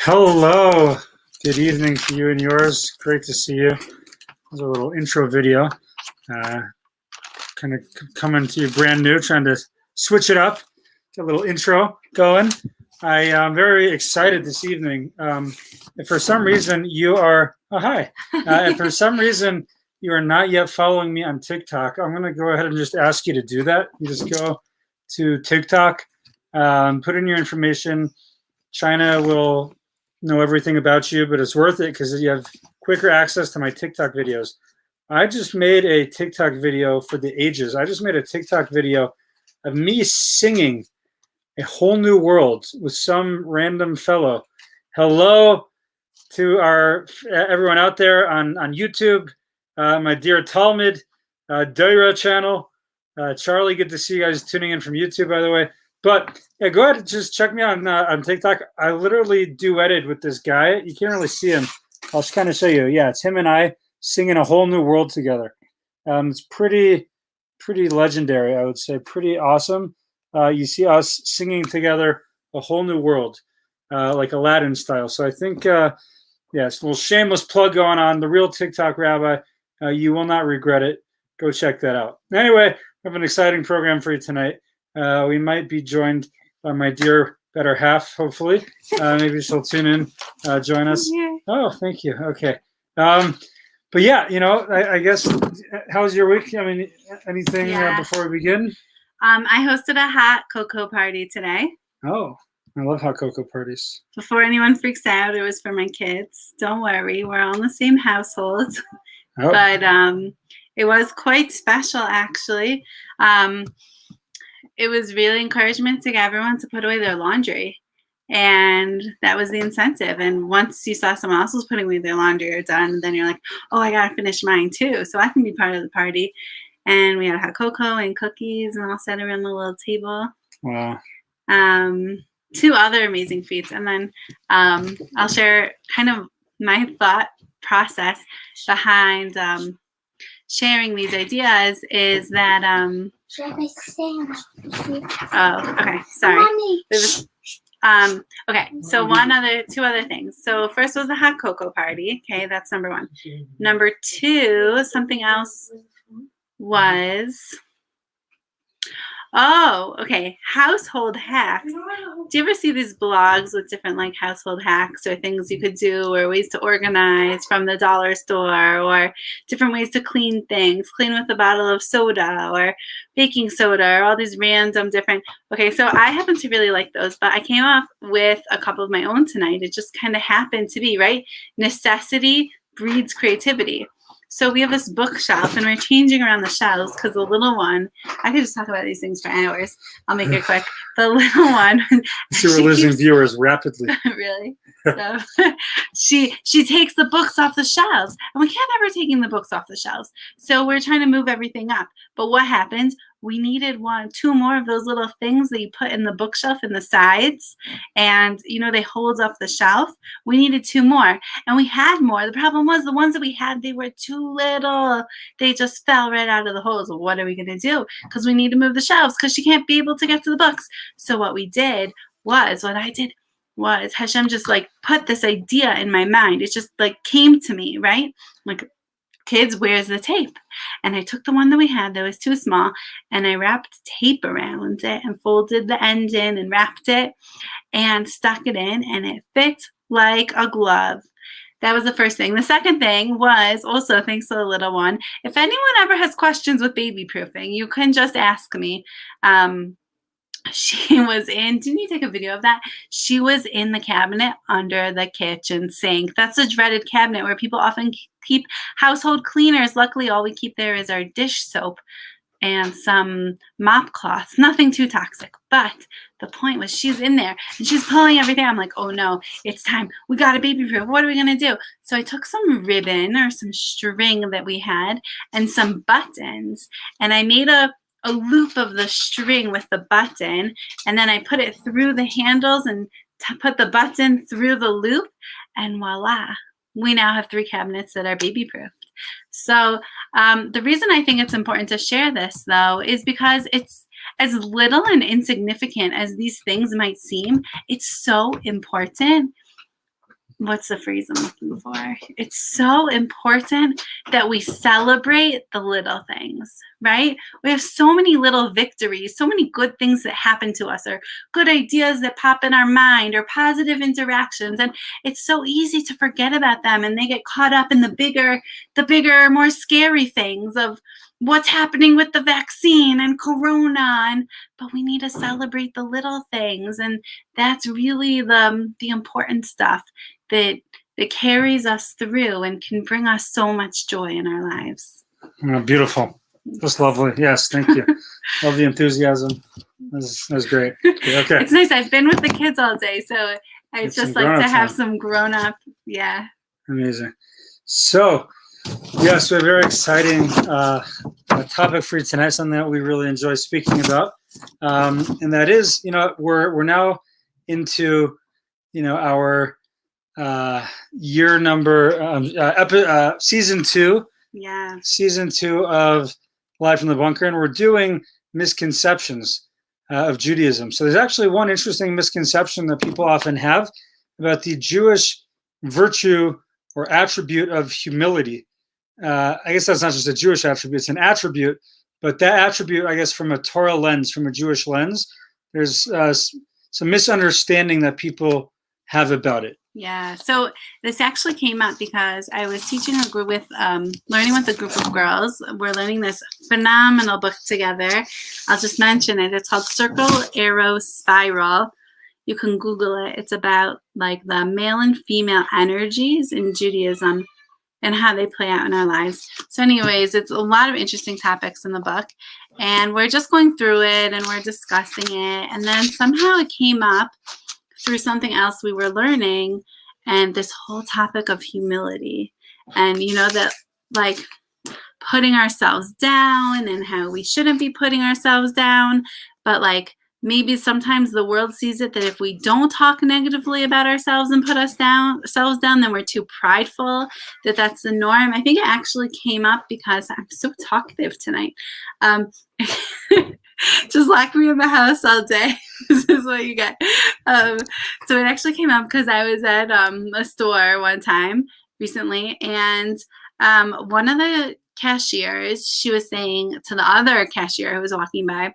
Hello, good evening to you and yours. Great to see you. There's a little intro video. Kind of coming to you brand new, trying to switch it up, get a little intro going. I am very excited this evening. If for some reason you are, hi. If for some reason you are not yet following me on TikTok, I'm going to go ahead and just ask you to do that. You just go to TikTok, put in your information. China will know everything about you, but it's worth it because you have quicker access to my TikTok videos. I just made a TikTok video for the ages. I just made a TikTok video of me singing A Whole New World with some random fellow. Hello to everyone out there on YouTube, my dear Talmud, Daira channel. Charlie, good to see you guys tuning in from YouTube, by the way. But yeah, go ahead and just check me out on TikTok. I literally duetted with this guy. You can't really see him. I'll just kind of show you. Yeah, it's him and I singing A Whole New World together. It's pretty legendary, I would say. Pretty awesome. You see us singing together A Whole New World, like Aladdin style. So I think, yeah, it's a little shameless plug going on. The Real TikTok Rabbi. You will not regret it. Go check that out. Anyway, we have an exciting program for you tonight. We might be joined by my dear better half, hopefully. Maybe she'll tune in, join us. Yeah. Oh, thank you. Okay. But yeah, I guess, how's your week? I mean, anything before we begin? I hosted a hot cocoa party today. Oh, I love hot cocoa parties. Before anyone freaks out, it was for my kids. Don't worry, we're all in the same household. Oh. But it was quite special, actually. It was really encouragement to get everyone to put away their laundry. And that was the incentive. And once you saw someone else was putting away their laundry or done, then you're like, oh, I got to finish mine too. So I can be part of the party. And we had hot cocoa and cookies and all sat around the little table. Wow. Two other amazing feats. And then I'll share kind of my thought process behind sharing these ideas is that oh, okay, sorry. Okay, so two other things. So first was the hot cocoa party. Okay, that's number one. Number two, something else was, household hacks. Do you ever see these blogs with different like household hacks or things you could do or ways to organize from the dollar store or different ways to clean things, clean with a bottle of soda or baking soda or all these random different. Okay, so I happen to really like those, but I came up with a couple of my own tonight. It just kind of happened to be, right? Necessity breeds creativity. So we have this bookshelf, and we're changing around the shelves because the little one, I could just talk about these things for hours. I'll make it quick. The little one. So we're losing viewers rapidly. Really? So she takes the books off the shelves, and we can't have her taking the books off the shelves. So we're trying to move everything up. But what happens? We needed two more of those little things that you put in the bookshelf in the sides, and they hold up the shelf. We needed two more, and we had more. The problem was the ones that we had, they were too little. They just fell right out of the holes. Well, what are we going to do? Because we need to move the shelves because she can't be able to get to the books. So what I did was Hashem just like put this idea in my mind. It just like came to me, right? Like, kids, where's the tape? And I took the one that we had that was too small, and I wrapped tape around it and folded the end in and wrapped it and stuck it in, and it fit like a glove. That was the first thing. The second thing was also, thanks to the little one, if anyone ever has questions with baby proofing, you can just ask me. She was in, didn't you take a video of that? She was in the cabinet under the kitchen sink. That's a dreaded cabinet where people often keep household cleaners. Luckily, all we keep there is our dish soap and some mop cloths. Nothing too toxic. But the point was she's in there and she's pulling everything. I'm like, oh no, it's time. We got a baby proof. What are we going to do? So I took some ribbon or some string that we had and some buttons, and I made a loop of the string with the button, and then I put it through the handles and put the button through the loop, and voila, we now have 3 cabinets that are baby proofed. So the reason I think it's important to share this, though, is because it's as little and insignificant as these things might seem. It's so important. what's the phrase I'm looking for? It's so important that we celebrate the little things, right? We have so many little victories, so many good things that happen to us, or good ideas that pop in our mind, or positive interactions. And it's so easy to forget about them, and they get caught up in the bigger, more scary things of what's happening with the vaccine and corona. But we need to celebrate the little things. And that's really the important stuff that carries us through and can bring us so much joy in our lives. Oh, beautiful. That's lovely. Yes, thank you. Love the enthusiasm. That's great. Okay. It's nice. I've been with the kids all day, so I Get just some like to grown-up have time. some grown-up. Yeah. Amazing. So, yes, we have a very exciting topic for you tonight, something that we really enjoy speaking about. And that is, we're now into, our year number, season 2. Yeah. Season 2 of Live from the Bunker, and we're doing misconceptions of Judaism. So there's actually one interesting misconception that people often have about the Jewish virtue or attribute of humility. I guess that's not just a Jewish attribute, it's an attribute, but that attribute, I guess, from a Torah lens, from a Jewish lens, there's some misunderstanding that people have about it. Yeah, so this actually came up because I was teaching a group learning with a group of girls. We're learning this phenomenal book together. I'll just mention it. It's called Circle, Arrow, Spiral. You can Google it. It's about like the male and female energies in Judaism and how they play out in our lives. So anyways, it's a lot of interesting topics in the book. And we're just going through it and we're discussing it. And then somehow it came up through something else we were learning, and this whole topic of humility, and that like putting ourselves down and how we shouldn't be putting ourselves down, but like maybe sometimes the world sees it that if we don't talk negatively about ourselves and put ourselves down, then we're too prideful, that's the norm. I think it actually came up because I'm so talkative tonight. Just lock me in the house all day. This is what you get. So it actually came up because I was at a store one time recently, and one of the cashiers, she was saying to the other cashier who was walking by,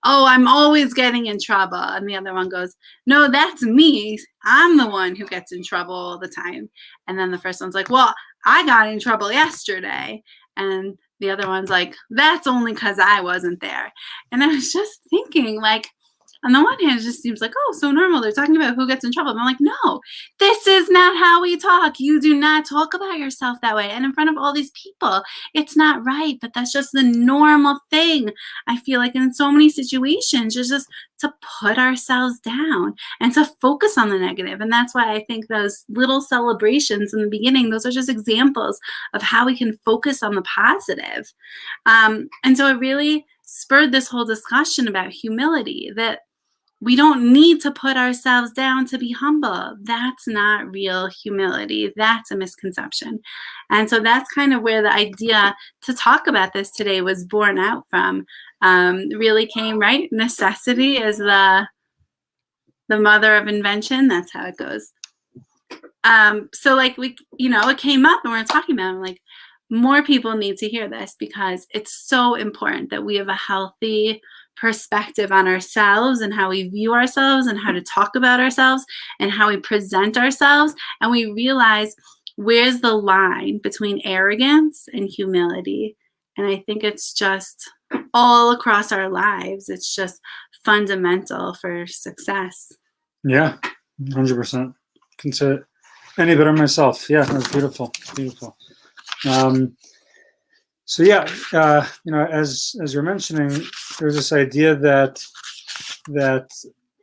"Oh, I'm always getting in trouble." And the other one goes, "No, that's me. I'm the one who gets in trouble all the time." And then the first one's like, "Well, I got in trouble yesterday." And the other one's like, "That's only because I wasn't there." And I was just thinking, like, on the one hand, it just seems like, oh, so normal. They're talking about who gets in trouble. And I'm like, no, this is not how we talk. You do not talk about yourself that way. And in front of all these people, it's not right. But that's just the normal thing. I feel like in so many situations, it's just to put ourselves down and to focus on the negative. And that's why I think those little celebrations in the beginning, those are just examples of how we can focus on the positive. And so it really spurred this whole discussion about humility, that we don't need to put ourselves down to be humble. That's not real humility. That's a misconception. And so that's kind of where the idea to talk about this today was born out from. Really came, right? Necessity is the mother of invention. That's how it goes. So like it came up and we're talking about it, like, more people need to hear this because it's so important that we have a healthy perspective on ourselves and how we view ourselves and how to talk about ourselves and how we present ourselves. And we realize where's the line between arrogance and humility. And I think it's just all across our lives. It's just fundamental for success. Yeah, 100%. Couldn't say it any better myself. Yeah, that's beautiful. Beautiful. So yeah, as you're mentioning, there's this idea that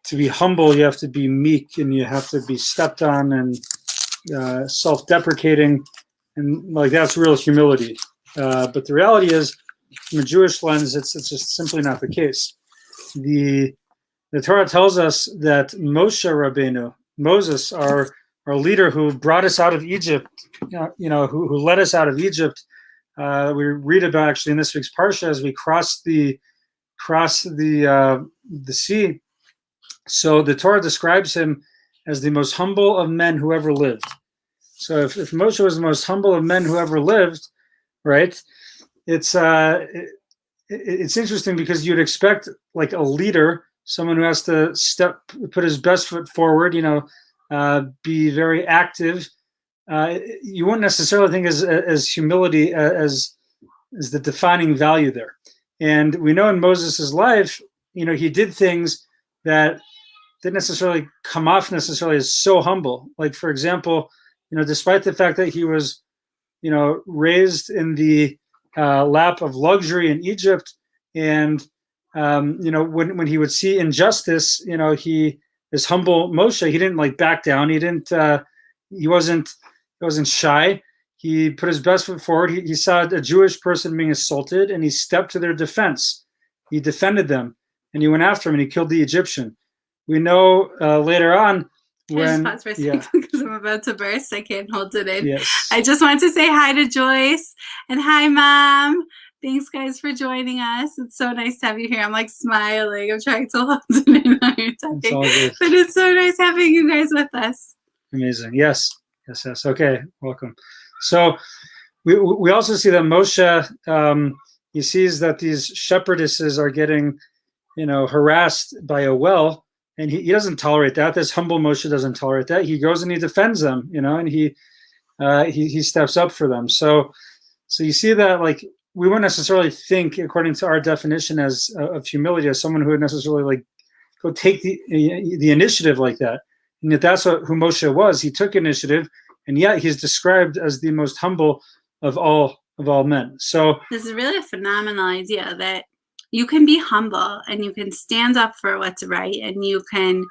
to be humble, you have to be meek and you have to be stepped on and self-deprecating, and like that's real humility. But the reality is, from a Jewish lens, it's just simply not the case. The Torah tells us that Moshe Rabbeinu, Moses, our leader who brought us out of Egypt, who led us out of Egypt. We read about actually in this week's parsha as we cross the sea. So the Torah describes him as the most humble of men who ever lived. So if Moshe was the most humble of men who ever lived, right? It's interesting because you'd expect like a leader, someone who has to put his best foot forward, be very active. You wouldn't necessarily think as humility as the defining value there. And we know in Moses' life, he did things that didn't necessarily come off necessarily as so humble. Like, for example, despite the fact that he was, raised in the lap of luxury in Egypt, and when he would see injustice, this humble Moshe, he didn't like back down. He wasn't shy. He put his best foot forward. He saw a Jewish person being assaulted, and he stepped to their defense. He defended them, and he went after him, and he killed the Egyptian. We know later on when... Can I just pause for a second because I'm about to burst. I can't hold it in. Yes. I just want to say hi to Joyce, and hi, Mom. Thanks, guys, for joining us. It's so nice to have you here. I'm like smiling. I'm trying to hold it in while you're talking. It's all good. But it's so nice having you guys with us. Amazing. Yes. Okay. Welcome. So we also see that Moshe, he sees that these shepherdesses are getting, harassed by a well, and he doesn't tolerate that. This humble Moshe doesn't tolerate that. He goes and he defends them, and he steps up for them. So you see that, like, we wouldn't necessarily think, according to our definition of humility, as someone who would necessarily like go take the initiative like that. And yet that's who Moshe was. He took initiative, and yet he's described as the most humble of all men. So this is really a phenomenal idea that you can be humble and you can stand up for what's right, and you can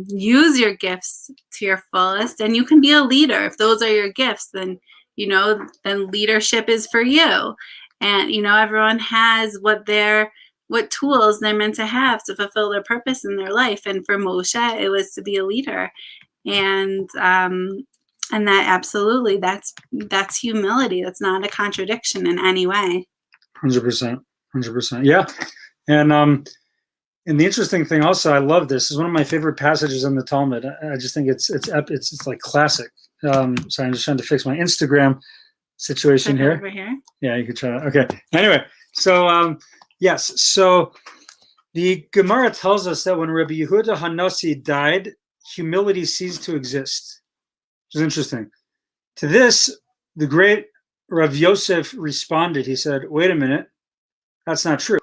use your gifts to your fullest, and you can be a leader. If those are your gifts, then then leadership is for you. And everyone has what tools they're meant to have to fulfill their purpose in their life. And for Moshe, it was to be a leader. And that absolutely, that's humility. That's not a contradiction in any way. 100%. Yeah. And the interesting thing also, I love this. This is one of my favorite passages in the Talmud. I just think it's like classic. Sorry, I'm just trying to fix my Instagram situation here. Over here. Yeah, you could try that. Okay. Anyway, so yes. So the Gemara tells us that when Rabbi Yehuda Hanasi died, humility ceased to exist. Which is interesting. To this, the great Rav Yosef responded. He said, "Wait a minute, that's not true.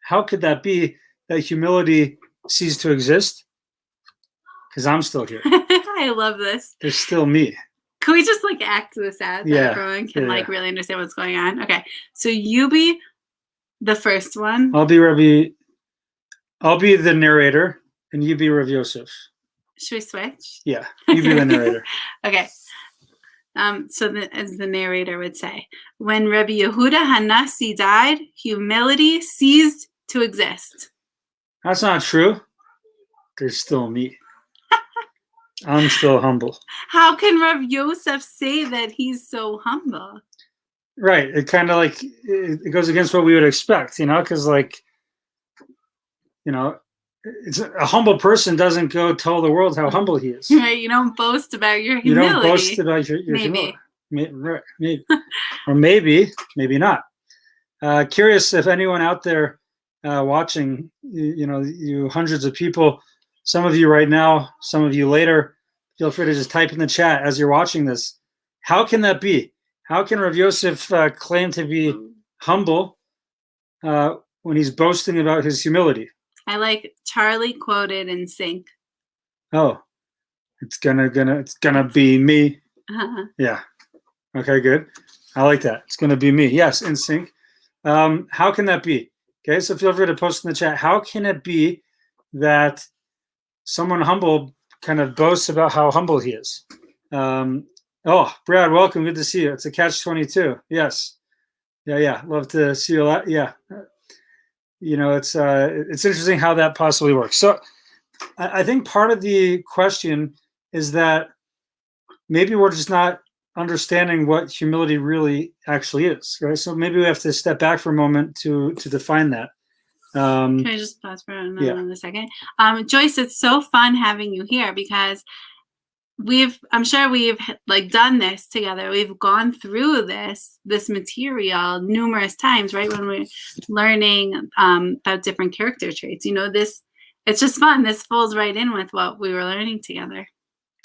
How could that be that humility ceased to exist? Because I'm still here. I love this. There's still me." Can we just like act this out so everyone can really understand what's going on? Okay, so you be the first one. I'll be the narrator, and you be Rav Yosef. Should we switch? Yeah, you be the narrator. Okay. So as the narrator would say, when Rabbi Yehuda Hanasi died, humility ceased to exist. That's not true. There's still me. I'm still humble. How can Rav Yosef say that he's so humble? Right. It kind of like, it goes against what we would expect, because it's a humble person doesn't go tell the world how humble he is. Right. You don't boast about your humility. You don't boast about your humility. Maybe. Or maybe not. Curious if anyone out there watching, you hundreds of people, some of you right now, some of you later, feel free to just type in the chat as you're watching this. How can that be? How can Rav Yosef claim to be humble when he's boasting about his humility? I like Charlie quoted in sync. Oh, it's gonna be me. Uh-huh. Yeah. Okay, good. I like that. It's gonna be me. Yes, in sync. How can that be? Okay, so feel free to post in the chat. How can it be that someone humble kind of boasts about how humble he is? Oh, Brad, welcome. Good to see you. It's a catch-22. Yes. Yeah. Love to see you a lot. Yeah. It's interesting how that possibly works. So I think part of the question is that maybe we're just not understanding what humility really actually is, right? So maybe we have to step back for a moment to define that. Can I just pause for another second? Joyce, it's so fun having you here because I'm sure we've like done this together. We've gone through this material numerous times, right? When we're learning about different character traits, it's just fun. This falls right in with what we were learning together.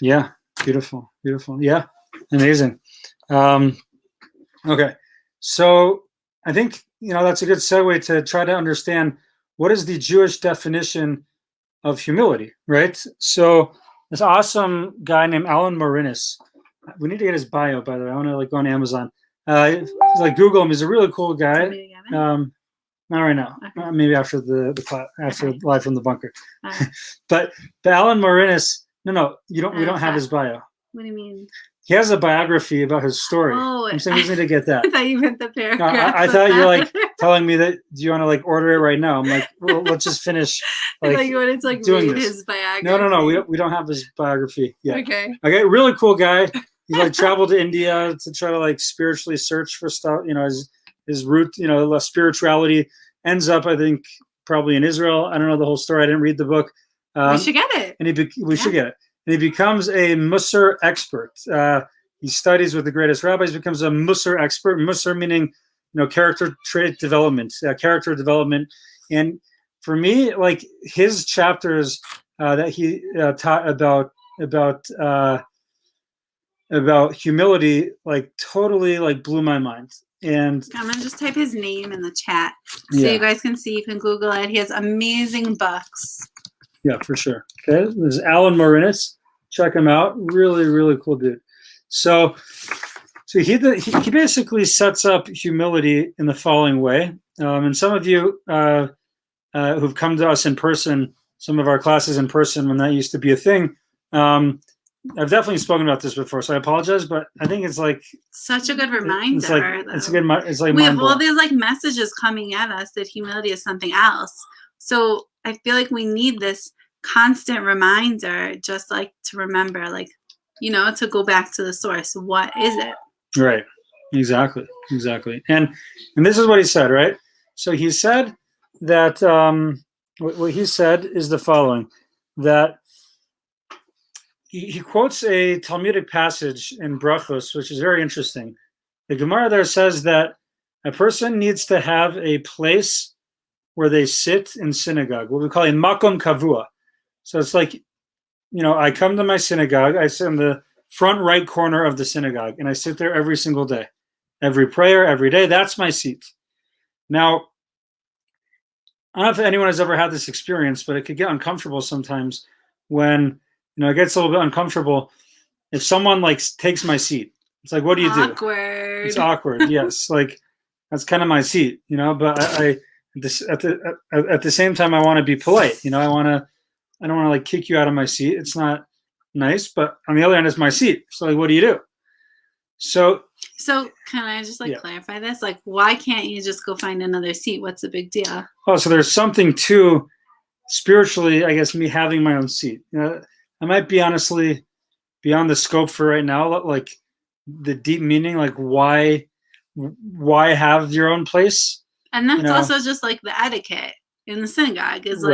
Yeah, beautiful. Yeah, amazing. Okay, so I think that's a good segue to try to understand what is the Jewish definition of humility, right? So this awesome guy named Alan Marinis. We need to get his bio, by the way. I want to go on Amazon. Google him. He's a really cool guy. Not right now. Okay. Maybe after after Live from the Bunker. Right. but Alan Marinis. No, you don't. We don't have his bio. What do you mean? He has a biography about his story. Oh, I'm saying we need to get that. I thought you meant the paragraph. I thought you were telling me that. Do you want to order it right now? I'm like, well, let's just finish. I thought you wanted to read his biography. No. We don't have his biography yet. Okay. Really cool guy. He traveled to India to try to spiritually search for stuff. His root. Spirituality ends up, I think, probably in Israel. I don't know the whole story. I didn't read the book. We should get it. We should get it. And he becomes a Musar expert. He studies with the greatest rabbis, becomes a Musar expert. Musar meaning, character trait development, character development. And for me, his chapters that he taught about humility, totally blew my mind. And I'm gonna just type his name in the chat so you guys can see. You can Google it. He has amazing books. Yeah, for sure. Okay, there's Alan Marinis. Check him out. Really, really cool dude. So he basically sets up humility in the following way. And some of you who've come to us in person, some of our classes in person when that used to be a thing, I've definitely spoken about this before, so I apologize, but I think it's such a good reminder. It's like we have all these messages coming at us that humility is something else. So I feel like we need this constant reminder, just to remember, to go back to the source. What is it? Right. Exactly. And this is what he said, right? So he said that what he said is the following, that he quotes a Talmudic passage in Brachos, which is very interesting. The Gemara there says that a person needs to have a place where they sit in synagogue, what we call a makom kavua. So it's I come to my synagogue, I sit in the front right corner of the synagogue, and I sit there every single day. Every prayer, every day, that's my seat. Now, I don't know if anyone has ever had this experience, but it could get uncomfortable sometimes when, it gets a little bit uncomfortable if someone takes my seat. It's what do you do? Awkward. It's awkward, yes. That's kind of my seat, but at the same time, I want to be polite. I don't want to kick you out of my seat. It's not nice, but on the other hand, it's my seat. So what do you do? So can I just clarify this? Why can't you just go find another seat? What's the big deal? Oh, so there's something to spiritually, I guess, me having my own seat. I might be honestly beyond the scope for right now, the deep meaning, why have your own place? And that's also just the etiquette in the synagogue is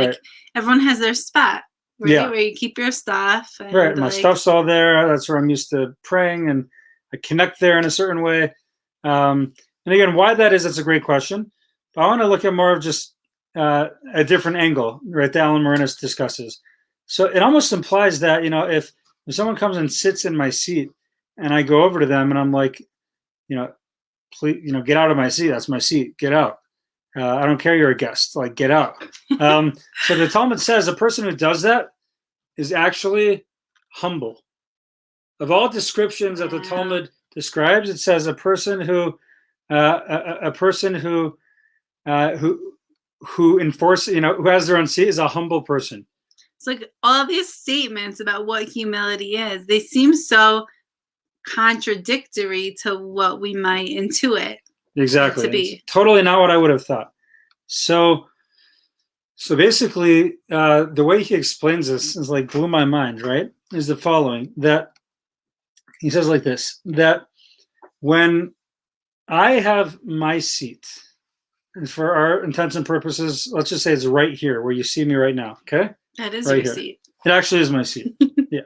everyone has their spot, right? Yeah. Where you keep your stuff. And right. My stuff's all there. That's where I'm used to praying, and I connect there in a certain way. And again, why that is, that's a great question. But I want to look at more of just a different angle, right? That Alan Marinis discusses. So it almost implies that, if someone comes and sits in my seat and I go over to them and I'm please, get out of my seat. That's my seat. Get out. I don't care you're a guest. Get out. So the Talmud says a person who does that is actually humble. Of all descriptions that the Talmud describes, it says a person who enforces, who has their own seat is a humble person. It's all these statements about what humility is, they seem so contradictory to what we might intuit. Exactly. To be. It's totally not what I would have thought. So basically, the way he explains this is blew my mind, right? Is the following, that he says this, that when I have my seat, for our intents and purposes, let's just say it's right here where you see me right now. Okay. That is Right your here. seat. It actually is my seat. Yeah.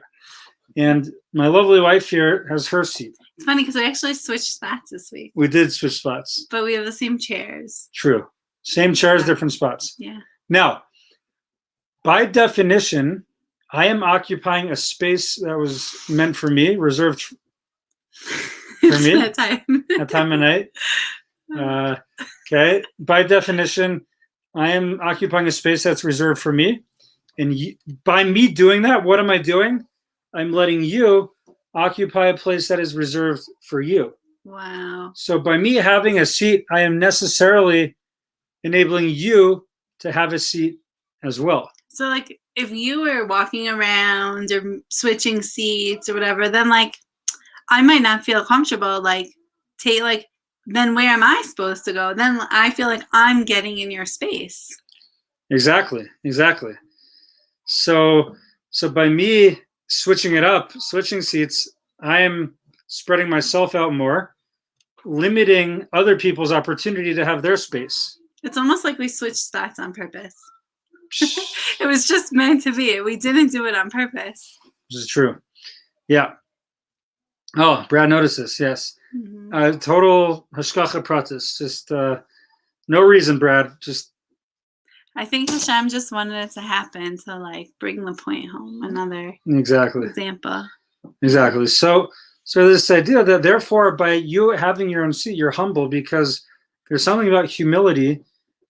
And my lovely wife here has her seat. It's funny because we actually switched spots this week, We did switch spots. but we have the same chairs. True. Same chairs, Yeah. different spots. Yeah. Now, by definition, I am occupying a space that was meant for me, reserved for me That time. at time of night. Okay. By definition, I am occupying a space that's reserved for me. And by me doing that, what am I doing? I'm letting you occupy a place that is reserved for you. Wow. So by me having a seat, I am necessarily enabling you to have a seat as well. So like if you were walking around or switching seats or whatever, then like I might not feel comfortable. Then where am I supposed to go? Then I feel like I'm getting in your space. Exactly. So by me switching seats, I am spreading myself out more, limiting other people's opportunity to have their space. It's almost like we switched spots on purpose. It was just meant to be. We didn't do it on purpose. This is true. Yeah. Oh, Brad noticed this. Yes. Mm-hmm. Total hashgacha pratis. Just no reason, Brad. Just. I think Hashem just wanted it to happen to like bring the point home. Another example. Exactly. So this idea that therefore by you having your own seat, you're humble because there's something about humility,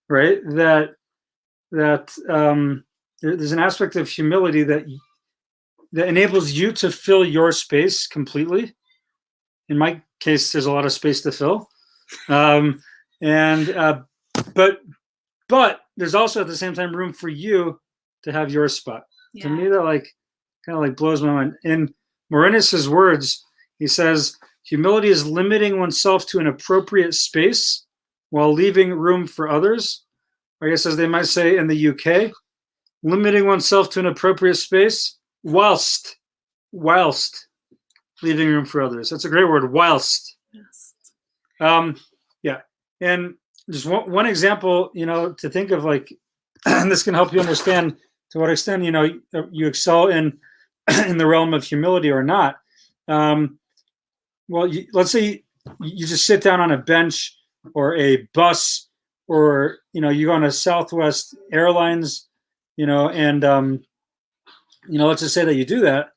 right? That there's an aspect of humility that enables you to fill your space completely. In my case, there's a lot of space to fill, but there's also at the same time room for you to have your spot. Yeah. To me, that kind of blows my mind. In Morinus's words, he says, humility is limiting oneself to an appropriate space while leaving room for others. I guess as they might say in the UK, limiting oneself to an appropriate space whilst leaving room for others. That's a great word, whilst. Yes. Yeah. And just one example, to think of and this can help you understand to what extent, you excel in the realm of humility or not. Let's say you just sit down on a bench or a bus or, you go on a Southwest Airlines, and, let's just say that you do that.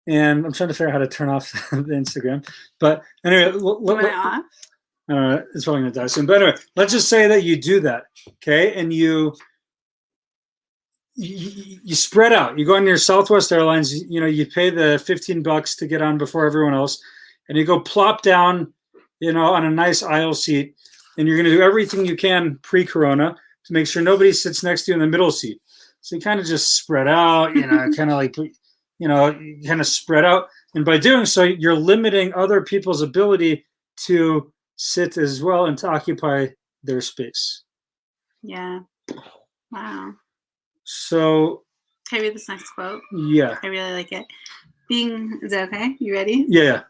And I'm trying to figure out how to turn off the Instagram. But anyway, it's probably going to die soon. But anyway, let's just say that you do that, okay? And you spread out. You go on your Southwest Airlines, you pay the $15 to get on before everyone else, and you go plop down, on a nice aisle seat, and you're going to do everything you can pre-corona to make sure nobody sits next to you in the middle seat. So you kind of just spread out, kind of spread out. And by doing so, you're limiting other people's ability to sit as well and to occupy their space. Yeah. Wow. So. Can I read this next quote? Yeah. I really like it. Is that okay? You ready? Yeah.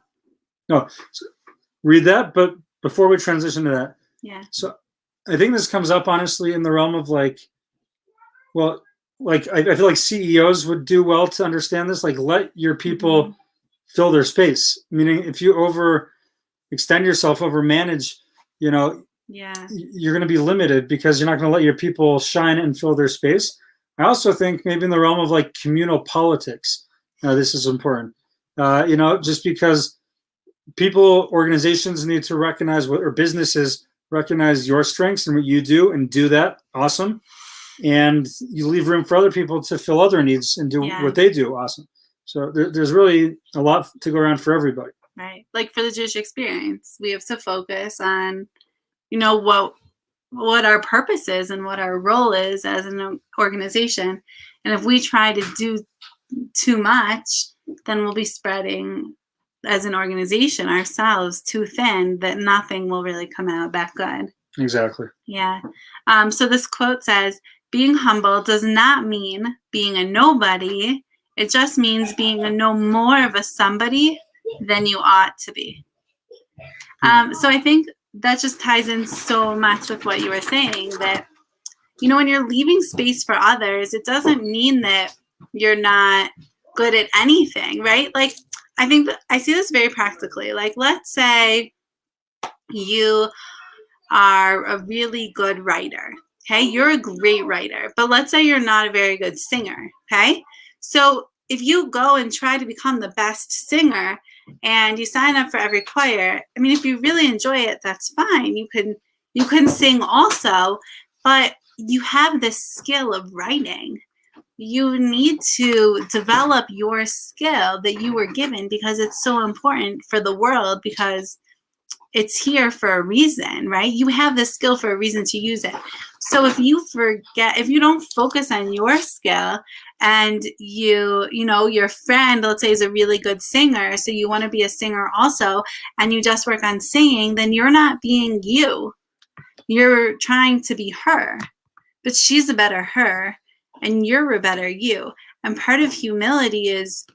No. So read that, but before we transition to that. Yeah. So I think this comes up honestly in the realm of I feel like CEOs would do well to understand this. Let your people fill their space. Meaning, if you overextend yourself, overmanage, you're going to be limited because you're not going to let your people shine and fill their space. I also think maybe in the realm of communal politics, this is important. Just because organizations need to recognize or businesses recognize your strengths and what you do and do that. Awesome. And you leave room for other people to fill other needs and do what they do. Awesome. So there's really a lot to go around for everybody. Right. Like for the Jewish experience, we have to focus on, what our purpose is and what our role is as an organization. And if we try to do too much, then we'll be spreading as an organization ourselves too thin that nothing will really come out that good. Exactly. Yeah. So this quote says, being humble does not mean being a nobody. It just means being no more of a somebody than you ought to be. So I think that just ties in so much with what you were saying, that, you know, when you're leaving space for others, it doesn't mean that you're not good at anything, right? Like, I think that I see this very practically. Like, let's say you are a really good writer. Okay, you're a great writer, but let's say you're not a very good singer. Okay, so if you go and try to become the best singer and you sign up for every choir, I mean, if you really enjoy it, that's fine. You can sing also, but you have this skill of writing. You need to develop your skill that you were given, because it's so important for the world, because it's here for a reason, right? You have this skill for a reason to use it. So if you forget, if you don't focus on your skill, and you know, your friend, let's say, is a really good singer, so you want to be a singer also, and you just work on singing, then you're not being you. You're trying to be her, but she's a better her, and you're a better you. And part of humility is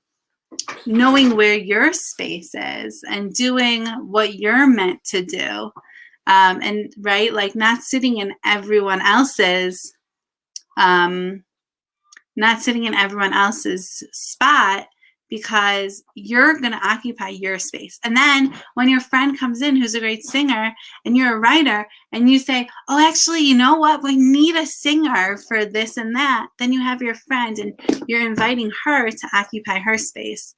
knowing where your space is and doing what you're meant to do. And right, like not sitting in everyone else's spot, because you're going to occupy your space. And then when your friend comes in who's a great singer and you're a writer and you say, oh, actually, you know what? We need a singer for this and that. Then you have your friend and you're inviting her to occupy her space.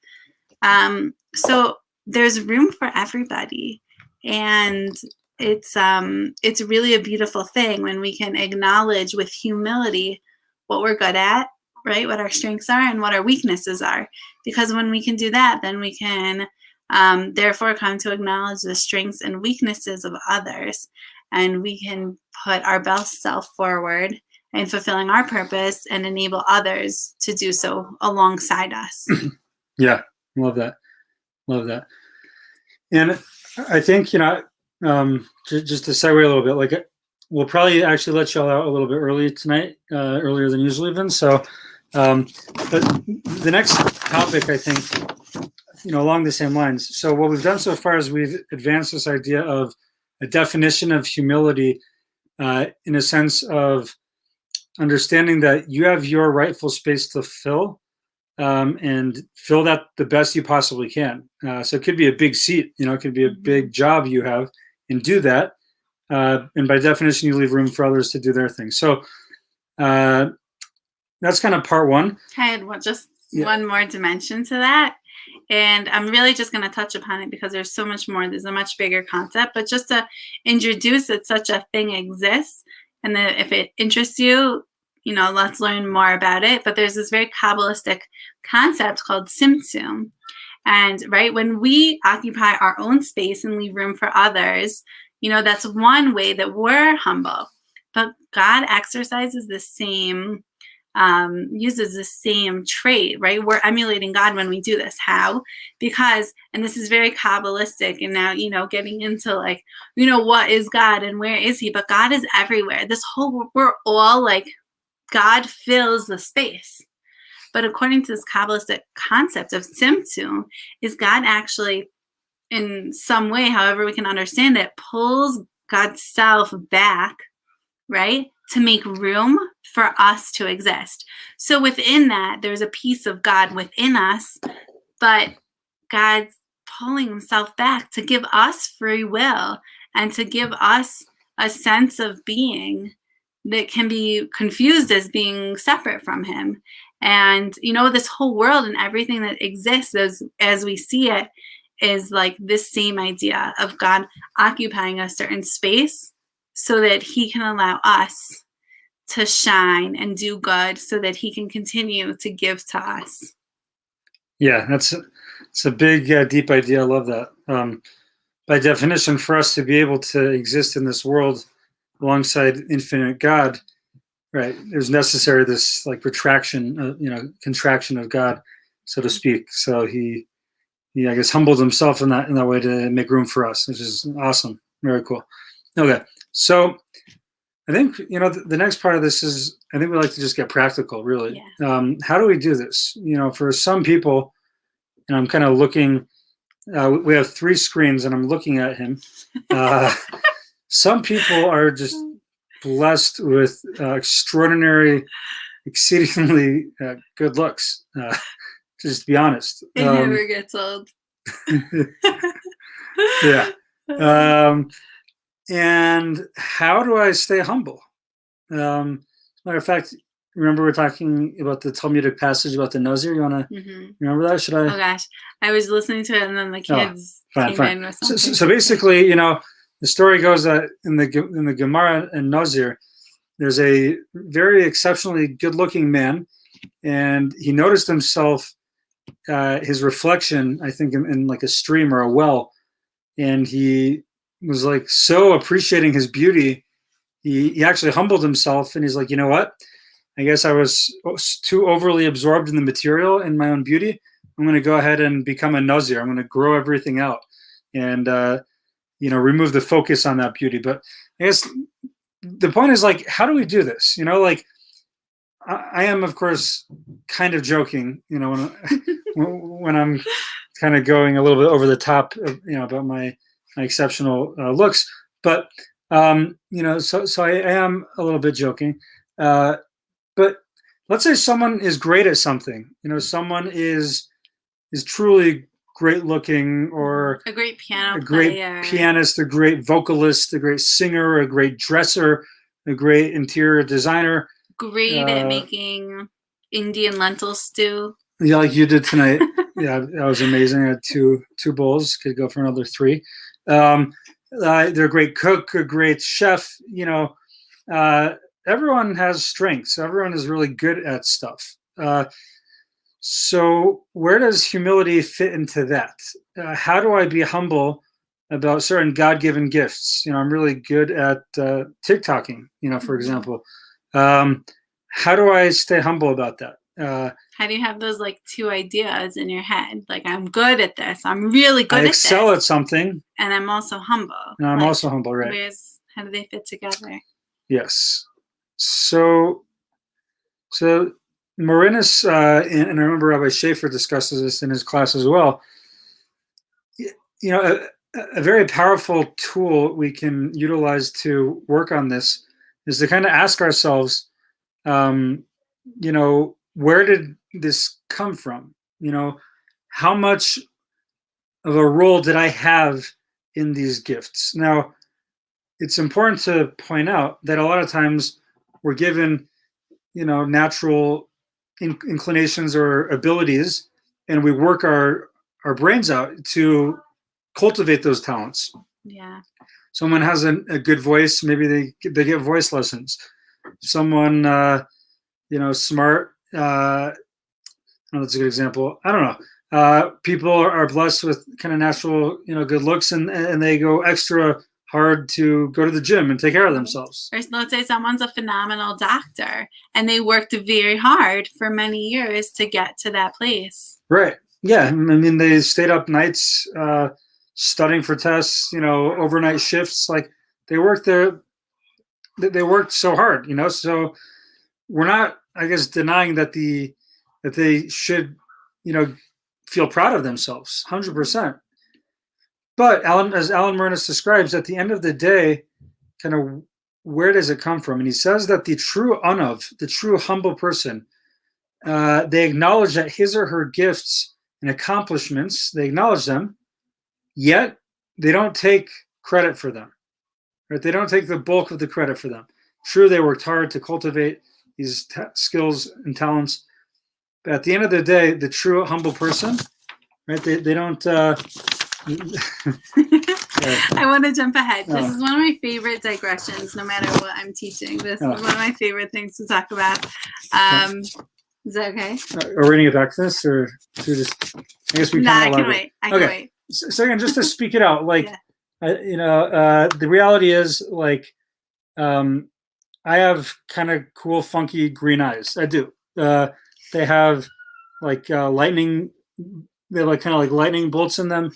So there's room for everybody. And it's really a beautiful thing when we can acknowledge with humility what we're good at, right? What our strengths are and what our weaknesses are. Because when we can do that, then we can therefore come to acknowledge the strengths and weaknesses of others. And we can put our best self forward in fulfilling our purpose and enable others to do so alongside us. Yeah, love that. Love that. And I think, you know, just to segue a little bit, like we'll probably actually let y'all out a little bit early tonight, earlier than usual even. So, but the next topic, I think, you know, along the same lines. So what we've done so far is we've advanced this idea of a definition of humility in a sense of understanding that you have your rightful space to fill, and fill that the best you possibly can. So it could be a big seat, you know, it could be a big job you have, and do that. And by definition, you leave room for others to do their thing. So that's kind of part one. I had one more dimension to that. And I'm really just going to touch upon it because there's so much more. There's a much bigger concept. But just to introduce that such a thing exists, and that if it interests you, you know, let's learn more about it. But there's this very Kabbalistic concept called Tzimtzum. And right, when we occupy our own space and leave room for others, you know, that's one way that we're humble. But God exercises the same, uses the same trait, right? We're emulating God when we do this. How? Because, and this is very Kabbalistic, and now, you know, getting into like, you know, what is God and where is he? But God is everywhere. We're all like, God fills the space. But according to this Kabbalistic concept of Tzimtzum, is God actually, in some way, however we can understand it, pulls God's self back, right, to make room for us to exist. So within that, there's a piece of God within us, but God's pulling himself back to give us free will and to give us a sense of being that can be confused as being separate from him. And, you know, this whole world and everything that exists as we see it is like this same idea of God occupying a certain space so that he can allow us to shine and do good, so that he can continue to give to us. Yeah, it's a big, deep idea. I love that. By definition, for us to be able to exist in this world alongside infinite God, right, there's necessary this like retraction, you know, contraction of God, so to speak. So he I guess humbled himself in that way to make room for us, which is awesome. Very cool. Okay, so I think, you know, the next part of this is, I think we like to just get practical, really. Yeah. How do we do this? You know, for some people, and I'm kind of looking, we have 3 screens and I'm looking at him. some people are just blessed with extraordinary, exceedingly good looks. Just to be honest. It never gets old. Yeah. And how do I stay humble? Matter of fact, remember we're talking about the Talmudic passage about the Nazir? You want to remember that? Should I? Oh gosh, I was listening to it, and then the kids came in with something. So basically, the story goes that in the Gemara in Nazir, there's a very exceptionally good-looking man, and he noticed himself, his reflection, I think, in like a stream or a well, and he was like so appreciating his beauty. He actually humbled himself, and he's like, you know what? I guess I was too overly absorbed in the material and my own beauty. I'm going to go ahead and become a Nazir. I'm going to grow everything out and, remove the focus on that beauty. But I guess the point is, like, how do we do this? Like, I am, of course, kind of joking, when I'm kind of going a little bit over the top, about my exceptional looks. But, so I am a little bit joking. But let's say someone is great at something. Someone is truly great looking, or a great piano player, pianist, a great vocalist, a great singer, a great dresser, a great interior designer. Great at making Indian lentil stew. Yeah, like you did tonight. Yeah, that was amazing. I had two bowls. Could go for another 3. They're a great cook, a great chef. Everyone has strengths. Everyone is really good at stuff. So where does humility fit into that? How do I be humble about certain God-given gifts? I'm really good at TikToking, for example. How do I stay humble about that? How do you have those like 2 ideas in your head? Like, I'm good at this. I'm really good at this. I excel at something. And I'm also humble. And I'm also humble, right? How do they fit together? Yes. So Marinus, and I remember Rabbi Schaefer discusses this in his class as well. A very powerful tool we can utilize to work on this is to kind of ask ourselves, where did this come from? How much of a role did I have in these gifts? Now, it's important to point out that a lot of times we're given, natural inclinations or abilities, and we work our brains out to cultivate those talents. Yeah. Someone has a good voice, maybe they get voice lessons. Someone, smart, that's a good example. I don't know. People are blessed with kind of natural, good looks, and they go extra hard to go to the gym and take care of themselves. Or let's say someone's a phenomenal doctor, and they worked very hard for many years to get to that place. Right. Yeah. I mean, they stayed up nights studying for tests, overnight shifts. Like, they worked they worked so hard, so we're not, I guess, denying that they should, feel proud of themselves, 100%. But as Alan Murness describes, at the end of the day, kind of where does it come from? And he says that the true unav, the true humble person, they acknowledge that his or her gifts and accomplishments, they acknowledge them, yet they don't take credit for them. Right? They don't take the bulk of the credit for them. True, they worked hard to cultivate these skills and talents, but at the end of the day, the true humble person, right? They don't. I want to jump ahead. This is one of my favorite digressions, no matter what I'm teaching. This is one of my favorite things to talk about. Is that okay? Are we going to get back to this, or to just? I guess we. I can wait. I can wait. So again, just to speak it out, like, the reality is, like, I have kind of cool, funky green eyes. I do. They have like lightning. They have like kind of like lightning bolts in them.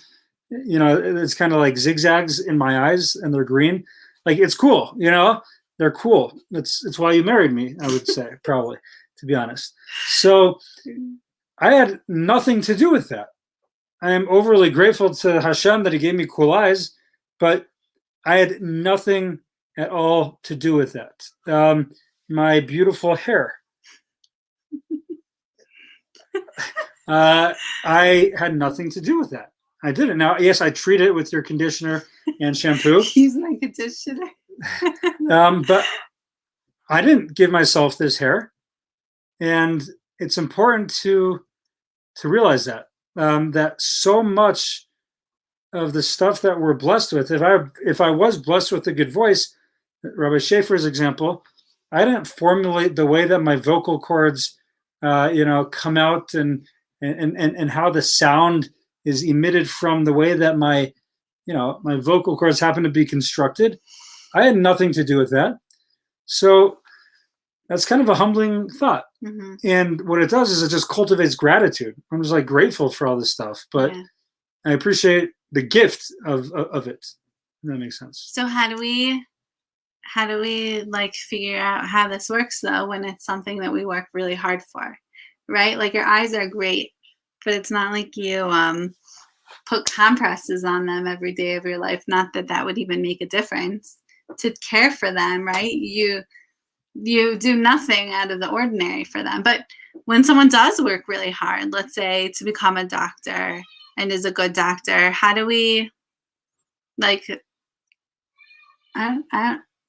It's kind of like zigzags in my eyes, and they're green. Like, it's cool. They're cool. It's why you married me, I would say, probably, to be honest. So I had nothing to do with that. I am overly grateful to Hashem that he gave me cool eyes, but I had nothing at all to do with that. My beautiful hair. I had nothing to do with that. I didn't. Now, yes, I treat it with your conditioner and shampoo. Use my conditioner. But I didn't give myself this hair, and it's important to realize that that so much of the stuff that we're blessed with. If I was blessed with a good voice, Rabbi Schaefer's example, I didn't formulate the way that my vocal cords, come out and how the sound is emitted from the way that my vocal cords happen to be constructed. I had nothing to do with that. So that's kind of a humbling thought. Mm-hmm. And what it does is it just cultivates gratitude. I'm just like grateful for all this stuff, but I appreciate the gift of it. If that makes sense. So how do we like figure out how this works though when it's something that we work really hard for, right? Like your eyes are great, but it's not like you put compresses on them every day of your life. Not that that would even make a difference to care for them, right? You do nothing out of the ordinary for them. But when someone does work really hard, let's say to become a doctor and is a good doctor, how do we like,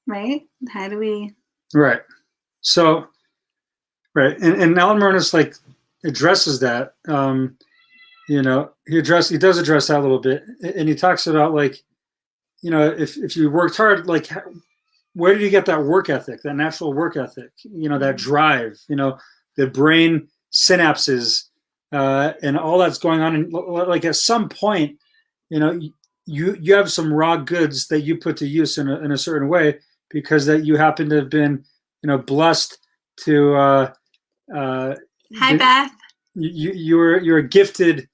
right? How do we? Right. So, right. And Alan Murnis like addresses that, he does address that a little bit. And he talks about like, if you worked hard, like where did you get that work ethic, that natural work ethic, that drive, the brain synapses, and all that's going on. And like at some point, you have some raw goods that you put to use in a certain way because that you happen to have been, blessed to, Hi, Beth. You're gifted,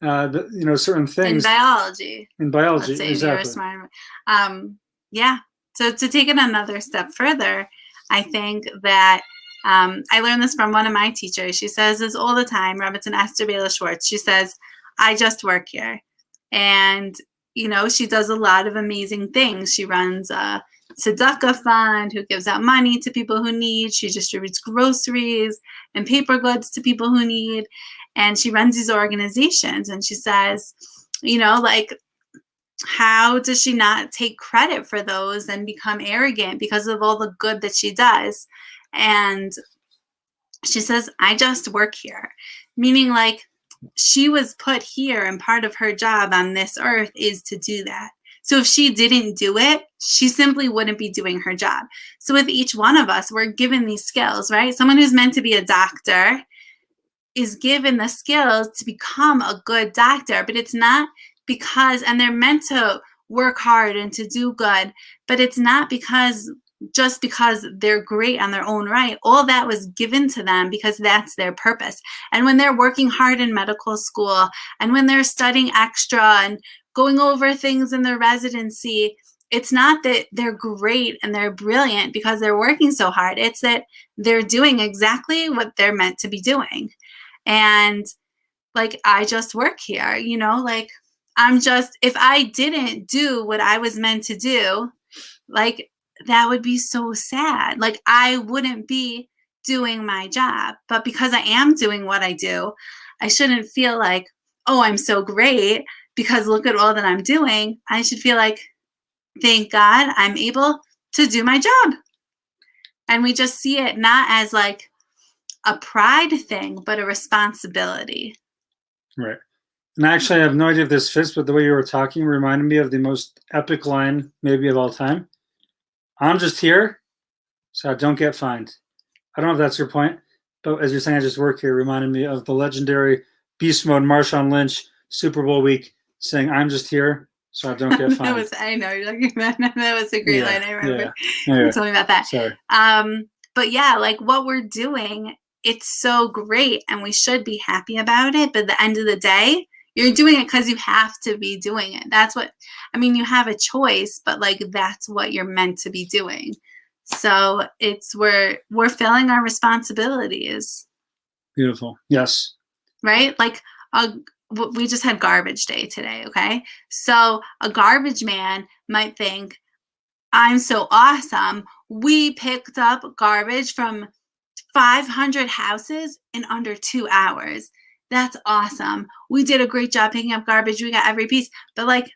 certain things in biology. Let's say exactly. You're smart. Yeah. So to take it another step further, I think that I learned this from one of my teachers. She says this all the time, Rebbetzin Esther Bela Schwartz. She says, I just work here. And, she does a lot of amazing things. She runs a tzedakah fund who gives out money to people who need. She distributes groceries and paper goods to people who need. And she runs these organizations. And she says, how does she not take credit for those and become arrogant because of all the good that she does? And she says, I just work here, meaning like she was put here and part of her job on this earth is to do that. So if she didn't do it, she simply wouldn't be doing her job. So with each one of us, we're given these skills, right? Someone who's meant to be a doctor is given the skills to become a good doctor, but it's not because, and they're meant to work hard and to do good, but it's not just because they're great on their own right. All that was given to them because that's their purpose. And when they're working hard in medical school and when they're studying extra and going over things in their residency, it's not that they're great and they're brilliant because they're working so hard. It's that they're doing exactly what they're meant to be doing. And like, I just work here, like if I didn't do what I was meant to do, like that would be so sad. Like I wouldn't be doing my job, but because I am doing what I do, I shouldn't feel like, oh, I'm so great because look at all that I'm doing. I should feel like, thank God I'm able to do my job. And we just see it not as like a pride thing, but a responsibility. Right. And actually, I have no idea if this fits, but the way you were talking reminded me of the most epic line maybe of all time. I'm just here so I don't get fined. I don't know if that's your point, but as you're saying, I just work here reminded me of the legendary beast mode Marshawn Lynch Super Bowl week saying, I'm just here so I don't get fined. I know you're talking about that. Was a great line. I remember. Yeah. Tell me about that. Sorry. But yeah, like what we're doing, it's so great and we should be happy about it. But at the end of the day, you're doing it because you have to be doing it. That's what, you have a choice, but like, that's what you're meant to be doing. So we're filling our responsibilities. Beautiful. Yes. Right? Like we just had garbage day today, okay? So a garbage man might think, I'm so awesome. We picked up garbage from 500 houses in under 2 hours. That's awesome. We did a great job picking up garbage. We got every piece. But like,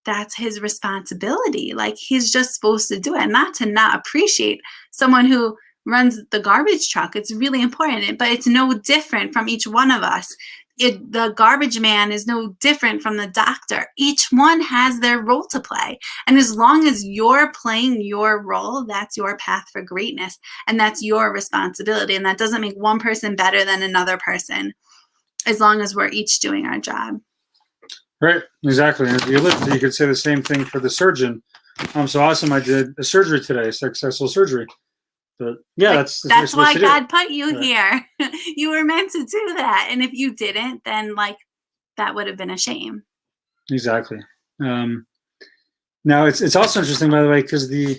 that's his responsibility. Like, he's just supposed to do it, and not to not appreciate someone who runs the garbage truck. It's really important, but it's no different from each one of us. The garbage man is no different from the doctor. Each one has their role to play. And as long as you're playing your role, that's your path for greatness. And that's your responsibility. And that doesn't make one person better than another person, as long as we're each doing our job. Right, exactly. And if you look, you could say the same thing for the surgeon. I'm so awesome. I did a surgery today, successful surgery. But yeah, that's why God put you here. You were meant to do that, and if you didn't, then like that would have been a shame. Exactly. Now it's also interesting, by the way, because the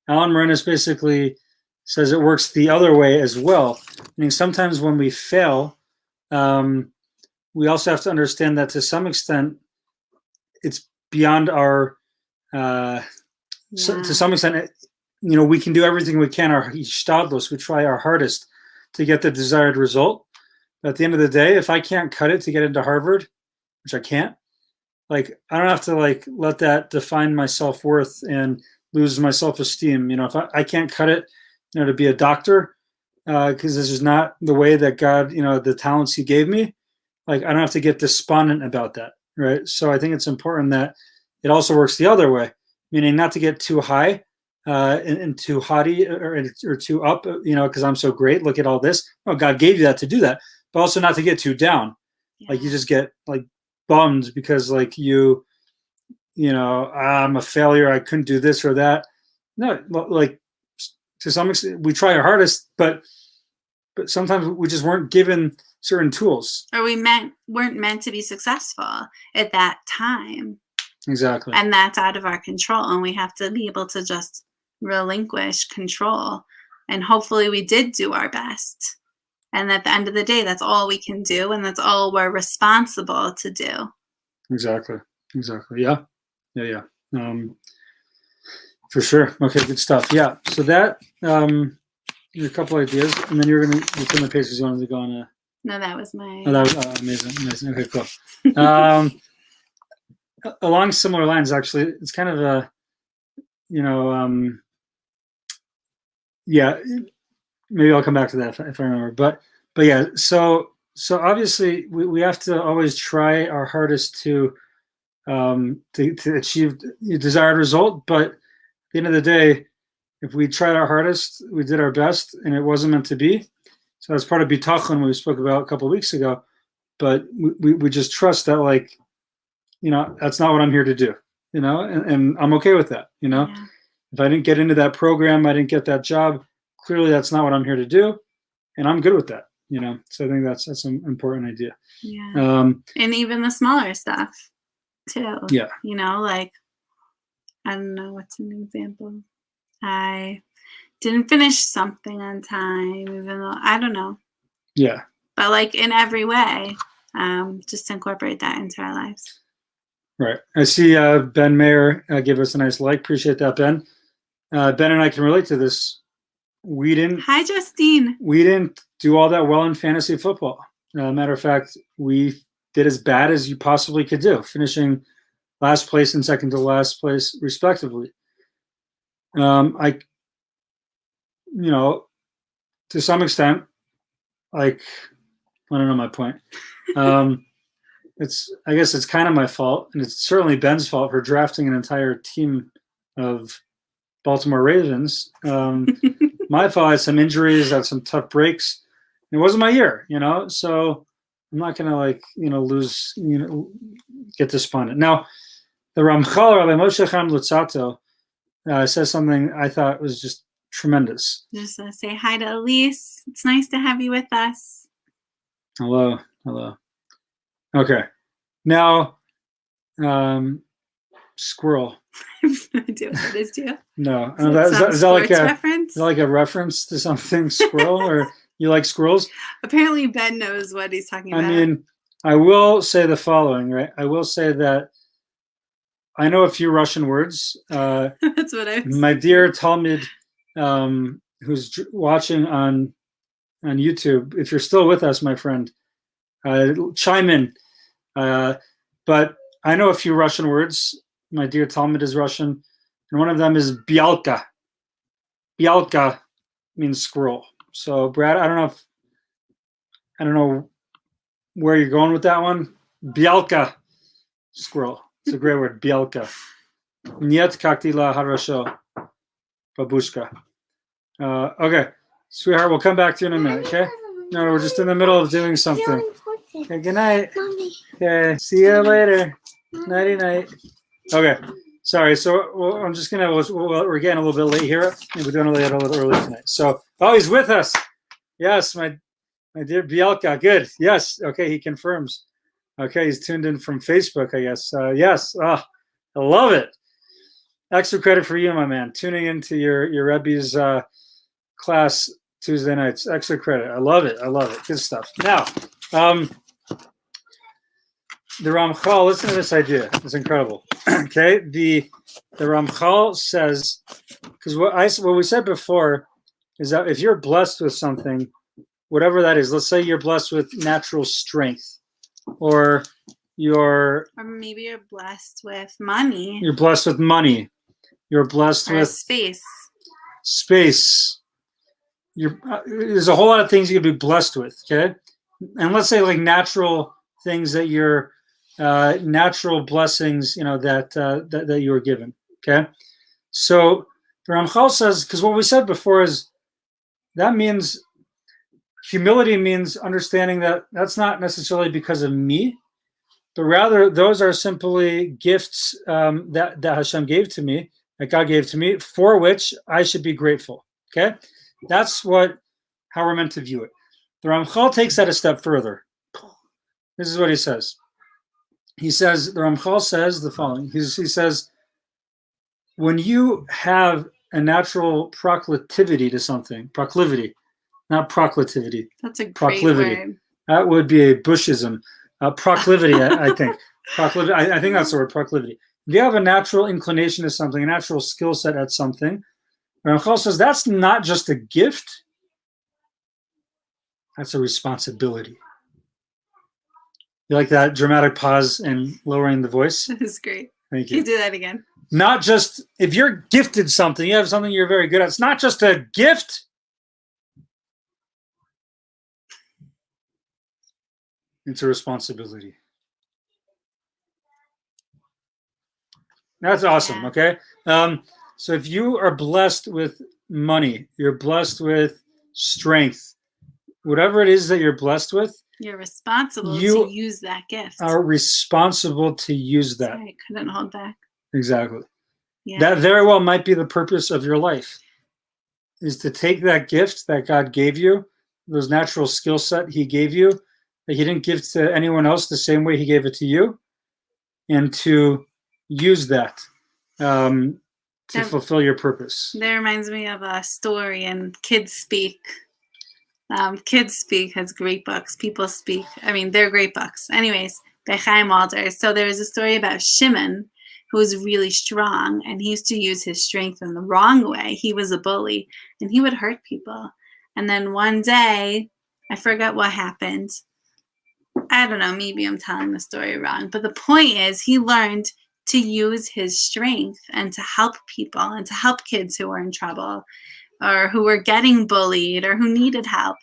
Alan Morenis basically says it works the other way as well. Meaning sometimes when we fail, we also have to understand that to some extent it's beyond our. So, to some extent, we can do everything we can. We try our hardest to get the desired result. But at the end of the day, if I can't cut it to get into Harvard, which I can't, like I don't have to like let that define my self-worth and lose my self-esteem. If I can't cut it, to be a doctor, because this is not the way that God, the talents He gave me. Like I don't have to get despondent about that, right? So I think it's important that it also works the other way, meaning not to get too high. And too haughty or too up, because I'm so great. Look at all this. Oh, God gave you that to do that, but also not to get too down. Yeah. Like you just get like bummed because like I'm a failure. I couldn't do this or that. No, like to some extent we try our hardest, but sometimes we just weren't given certain tools, or we weren't meant to be successful at that time. Exactly, and that's out of our control, and we have to be able to just relinquish control, and hopefully we did do our best, and at the end of the day that's all we can do, and that's all we're responsible to do. Exactly. Yeah. For sure. Okay, good stuff. Yeah, so that a couple ideas, and then you're gonna turn the page because you wanted to go on no, that was my that was amazing. Okay, cool. Along similar lines, actually, it's kind of a yeah, maybe I'll come back to that if I remember. But yeah, so obviously we have to always try our hardest to achieve the desired result. But at the end of the day, if we tried our hardest, we did our best, and it wasn't meant to be. So that's part of bitachon we spoke about a couple of weeks ago. But we just trust that, like, that's not what I'm here to do. And I'm okay with that. Yeah. If I didn't get into that program, I didn't get that job. Clearly, that's not what I'm here to do, and I'm good with that. So I think that's an important idea. Yeah. And even the smaller stuff, too. Yeah. Like, I don't know, what's an example? I didn't finish something on time, even though I don't know. Yeah. But like in every way, just incorporate that into our lives. Right. I see Ben Mayer give us a nice like. Appreciate that, Ben. Ben and I can relate to this. Hi, Justine. We didn't do all that well in fantasy football. Matter of fact, we did as bad as you possibly could do, finishing last place and second to last place, respectively. To some extent, like, I don't know my point. I guess it's kind of my fault, and it's certainly Ben's fault for drafting an entire team of Baltimore Ravens. My fault. I had some injuries, I had some tough breaks. It wasn't my year, so I'm not gonna lose, get despondent. Now, the Ramchal, Rabbi Moshe Chaim Lutzato, says something I thought was just tremendous. Just say hi to Elise. It's nice to have you with us. Hello. Okay. Now, squirrel. I have no idea what that is, do you? No. Is that like a reference to something, squirrel, or you like squirrels? Apparently Ben knows what he's talking about. I mean, I will say the following, right? I will say that I know a few Russian words. That's what I was My dear Talmud, who's watching on YouTube, if you're still with us, my friend, chime in. But I know a few Russian words. My dear Talmud is Russian, and one of them is bialka. Bialka means squirrel. So, Brad, I don't know where you're going with that one. Bialka, squirrel. It's a great word. Bialka. Niet kaktila harasho, babushka. Okay, sweetheart, we'll come back to you in a minute. Okay. No, we're just in the middle of doing something. Okay, good night. Okay, see you later. Nighty night. Okay, sorry. So I'm just gonna. We're getting a little bit late here. We're doing a little early tonight. So, oh, he's with us. Yes, my dear Bielka. Good. Yes. Okay, he confirms. Okay, he's tuned in from Facebook, I guess. Yes. Oh, I love it. Extra credit for you, my man. Tuning into your Rebbe's class Tuesday nights. Extra credit. I love it. I love it. Good stuff. Now, the Ramchal, listen to this idea. It's incredible. Okay, the Ramchal says, because what we said before is that if you're blessed with something, whatever that is, let's say you're blessed with natural strength, or maybe you're blessed with money. You're blessed with money. You're blessed with space. Space. There's a whole lot of things you could be blessed with. Okay, and let's say like natural things that you're natural blessings, that you were given. Okay, so the Ramchal says, because what we said before is that means humility means understanding that that's not necessarily because of me, but rather those are simply gifts that Hashem gave to me, that God gave to me, for which I should be grateful. Okay, that's how we're meant to view it. The Ramchal takes that a step further. This is what he says. The Ramchal says the following. He says, when you have a natural proclivity to something, proclivity, not proclitivity. That's a great proclivity. Word. That would be a Bushism. Proclivity, I think. Proclivity. I think that's the word, proclivity. If you have a natural inclination to something, a natural skill set at something, Ramchal says that's not just a gift, that's a responsibility. You like that dramatic pause and lowering the voice? That is great. Thank you. Can you do that again? Not just, if you're gifted something, you have something you're very good at, it's not just a gift. It's a responsibility. That's awesome, Yeah. Okay? So if you are blessed with money, you're blessed with strength, whatever it is that you're blessed with, you're responsible to use that gift. Are responsible to use that. Sorry, I couldn't hold back. Exactly. Yeah. That very well might be the purpose of your life, is to take that gift that God gave you, those natural skill set he gave you, that he didn't give to anyone else the same way he gave it to you, and to use that to fulfill your purpose. That reminds me of a story in Kids Speak. Kids Speak has great books. People Speak. I mean, they're great books. Anyways, by Chaim Walter. So there was a story about Shimon, who was really strong, and he used to use his strength in the wrong way. He was a bully, and he would hurt people. And then one day, I forgot what happened. I don't know. Maybe I'm telling the story wrong. But the point is, he learned to use his strength and to help people and to help kids who were in trouble or who were getting bullied or who needed help.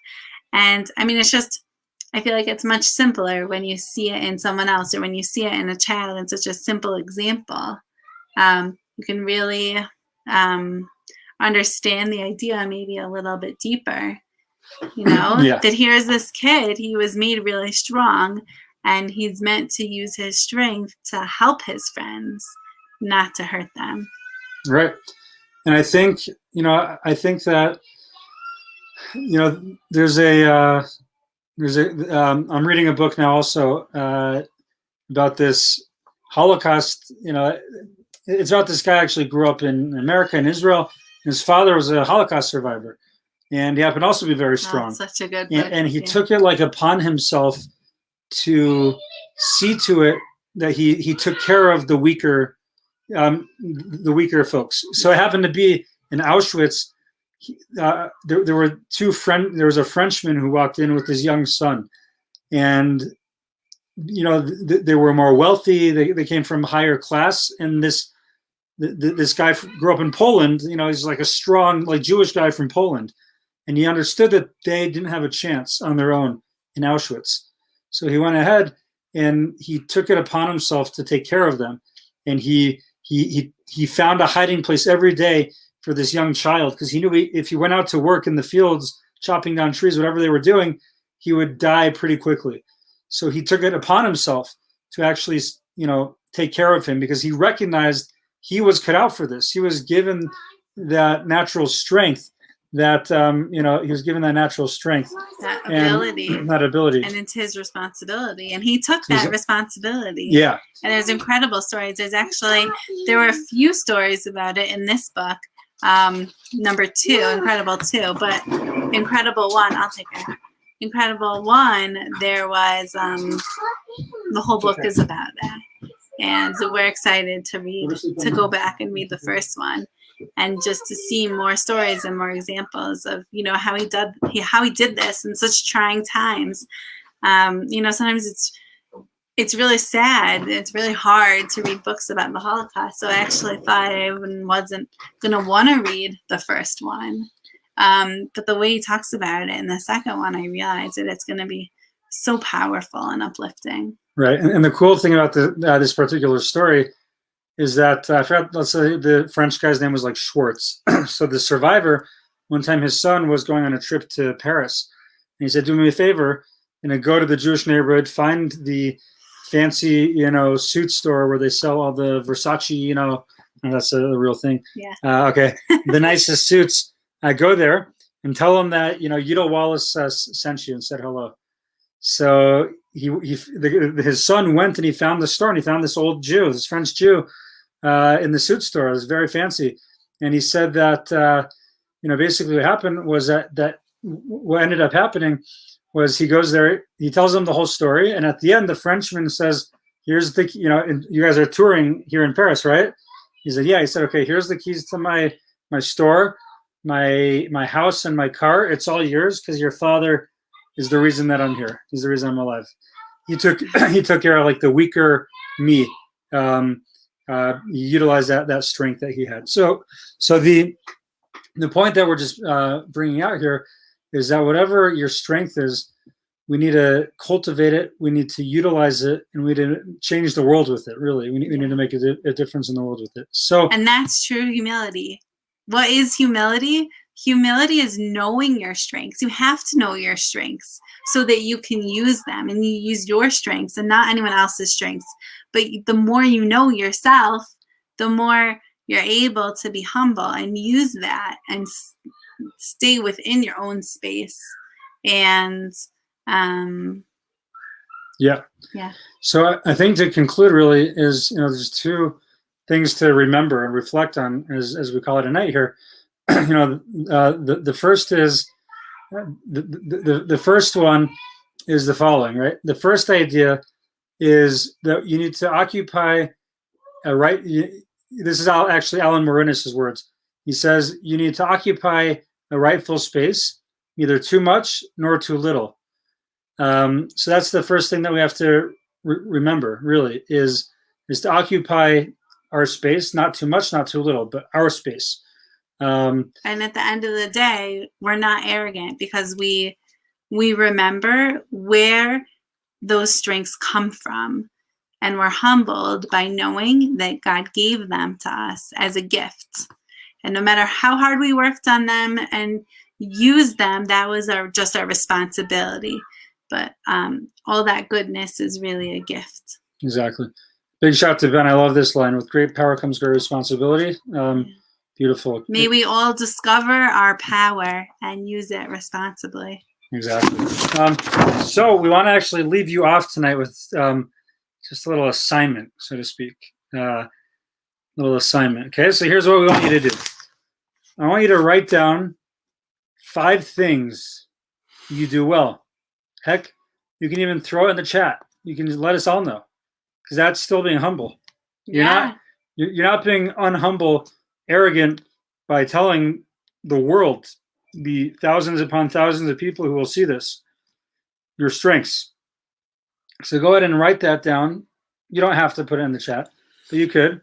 And I mean, I feel like it's much simpler when you see it in someone else or when you see it in a child in such a simple example. You can really understand the idea maybe a little bit deeper, Yeah. That here's this kid, he was made really strong, and he's meant to use his strength to help his friends, not to hurt them. Right. And I think that, I'm reading a book now also about this Holocaust. It's about this guy actually grew up in America and Israel. His father was a Holocaust survivor, and he happened also to be very strong. Such a good book. And he took it like upon himself to see to it that he took care of the weaker folks. So it happened to be in Auschwitz. There was a Frenchman who walked in with his young son, and they were more wealthy. They came from higher class, and this guy grew up in Poland. He's like a strong, like Jewish guy from Poland, and he understood that they didn't have a chance on their own in Auschwitz. So he went ahead and he took it upon himself to take care of them, and he found a hiding place every day for this young child, because he knew if he went out to work in the fields, chopping down trees, whatever they were doing, he would die pretty quickly. So he took it upon himself to actually, take care of him, because he recognized he was cut out for this. He was given that natural strength that, he was given that natural strength. That ability. And it's his responsibility. And he took that responsibility. Yeah. And there's incredible stories. There were a few stories about it in this book. Number 2, Incredible 2, but Incredible 1, I'll take it. Incredible 1, there was, the whole book is about that. And so we're excited to go back and read the first one, and just to see more stories and more examples of, how he did this in such trying times. Sometimes it's really sad. It's really hard to read books about the Holocaust. So I actually thought I wasn't going to want to read the first one. But the way he talks about it in the second one, I realized that it's going to be so powerful and uplifting. Right. And the cool thing about this particular story is that I forgot, let's say the French guy's name was like Schwartz. So the survivor, one time his son was going on a trip to Paris, and he said, do me a favor, go to the Jewish neighborhood, find the fancy, suit store where they sell all the Versace, that's a real thing. Yeah. Okay. The nicest suits. Go there and tell them that, Yudo Wallace sent you and said hello. So his son went and he found the store, and he found this old Jew, this French Jew, in the suit store. It was very fancy. And he said that, basically what happened was that what ended up happening was he goes there, he tells them the whole story. And at the end, the Frenchman says, here's the, and you guys are touring here in Paris, right? He said, yeah. He said, okay, here's the keys to my store, my house, and my car. It's all yours, because your father is the reason that I'm here. He's the reason I'm alive. He took care of like the weaker me. He utilized that strength that he had. So the point that we're just bringing out here is that whatever your strength is, we need to cultivate it. We need to utilize it, and we need to change the world with it. Really, we need to make a difference in the world with it. And that's true humility. What is humility? Humility is knowing your strengths. You have to know your strengths so that you can use them, and you use your strengths and not anyone else's strengths. But the more you know yourself, the more you're able to be humble and use that and stay within your own space. And yeah. So I think to conclude really is, there's 2 things to remember and reflect on as we call it a night here. The first is the first one is the following, right? The first idea is that you need to occupy a right. This is actually Alan Marinis's words. He says you need to occupy a rightful space, neither too much nor too little. So that's the first thing that we have to remember. Really, is to occupy our space, not too much, not too little, but our space. And at the end of the day, we're not arrogant, because we remember where those strengths come from, and we're humbled by knowing that God gave them to us as a gift. And no matter how hard we worked on them and used them, that was just our responsibility. But all that goodness is really a gift. Exactly. Big shout to Ben. I love this line. With great power comes great responsibility. Beautiful. May we all discover our power and use it responsibly. Exactly. So we want to actually leave you off tonight with just a little assignment, so to speak. Little assignment. Okay, so here's what we want you to do. I want you to write down 5 things you do well. Heck, You can even throw it in the chat. You can just let us all know, because that's still being humble. You're not being unhumble, arrogant by telling the world, the thousands upon thousands of people who will see this, your strengths. So go ahead and write that down. You don't have to put it in the chat, but you could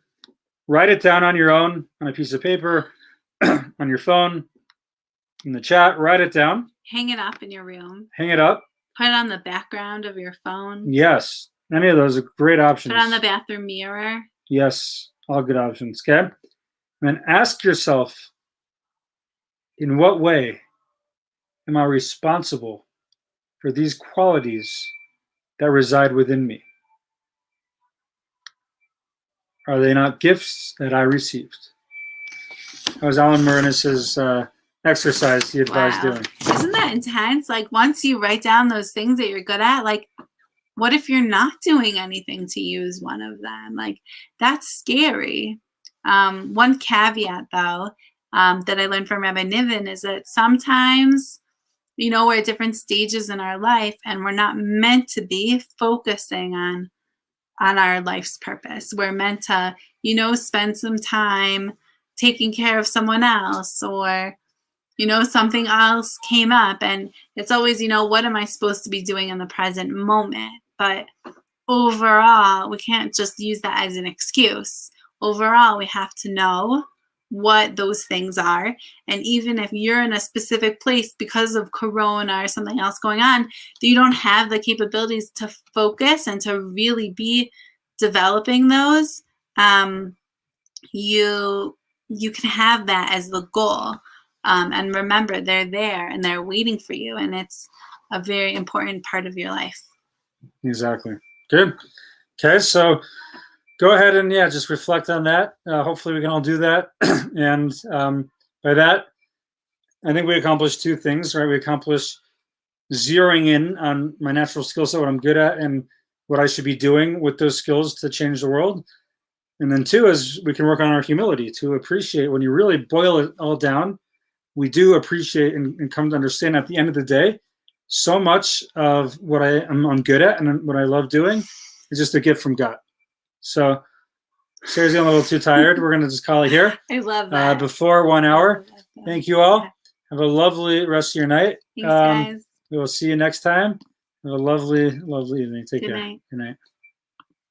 write it down on your own, on a piece of paper, on your phone, in the chat. Write it down. Hang it up in your room. Hang it up. Put it on the background of your phone. Yes. Any of those are great options. Put it on the bathroom mirror. Yes. All good options. Okay. And then ask yourself, in what way am I responsible for these qualities that reside within me? Are they not gifts that I received? That was Alan Moranis's exercise he advised doing. Isn't that intense? Like, once you write down those things that you're good at, like, what if you're not doing anything to use one of them? Like, that's scary. One caveat, though, that I learned from Rabbi Niven is that sometimes, we're at different stages in our life, and we're not meant to be focusing on our life's purpose. We're meant to, spend some time taking care of someone else, or, something else came up, and it's always, what am I supposed to be doing in the present moment? But overall, we can't just use that as an excuse. Overall, we have to know what those things are. And even if you're in a specific place because of Corona or something else going on, that you don't have the capabilities to focus and to really be developing those, you can have that as the goal. And remember, they're there and they're waiting for you. And it's a very important part of your life. Exactly. Good. Okay, so go ahead and just reflect on that. Hopefully we can all do that. And by that, I think we accomplished two things, right? We accomplished zeroing in on my natural skill set, what I'm good at, and what I should be doing with those skills to change the world. And then two is we can work on our humility to appreciate, when you really boil it all down, we do appreciate and come to understand at the end of the day, so much of what I'm good at and what I love doing is just a gift from God. So Sarah's getting a little too tired. We're going to just call it here. I love that. Before 1 hour. Thank you all. Have a lovely rest of your night. Thanks, guys. We will see you next time. Have a lovely, lovely evening. Take care. Good night. Good night.